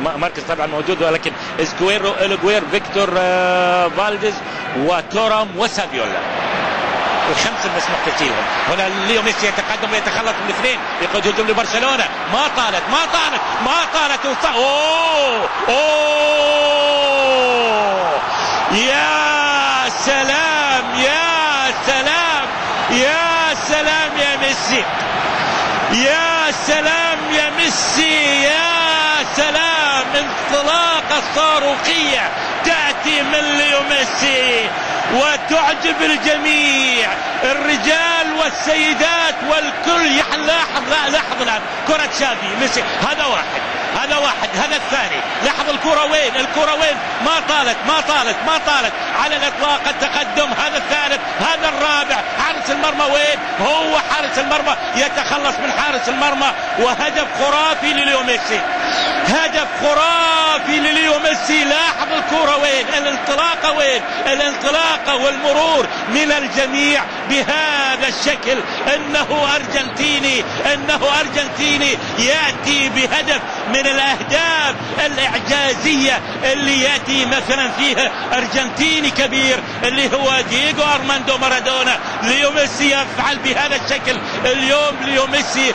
مركز طبعا موجود، ولكن اسكويرو، الجوير، فيكتور فالديز وتورام وسافيولا، الخمس المسموح تسجيلهم. هنا ليو ميسي يتقدم ويتخلص من الاثنين، يقود هجوم لبرشلونه، ما طالت اوه يا سلام يا سلام يا سلام يا ميسي، يا سلام يا ميسي، يا سلام. انطلاقة صاروخية تأتي من ليو ميسي وتعجب الجميع، الرجال والسيدات والكل. لاحظ الآن كرة شافي ميسي، هذا واحد، هذا الثاني. لاحظ الكرة وين، ما طالت على الإطلاق. التقدم، هذا الثالث، هذا الرابع. حارس المرمى وين؟ هو حارس المرمى يتخلص من حارس المرمى، وهدف خرافي لليو ميسي، هدف خرافي لليو ميسي. لاحظ الكرة وين، الانطلاقة وين، الانطلاقة والمرور من الجميع بهذا الشكل. انه ارجنتيني ياتي بهدف من الاهداف الاعجازية اللي ياتي مثلا فيها ارجنتيني كبير اللي هو دييغو ارماندو مارادونا. ليو ميسي يفعل بهذا الشكل اليوم. ليو ميسي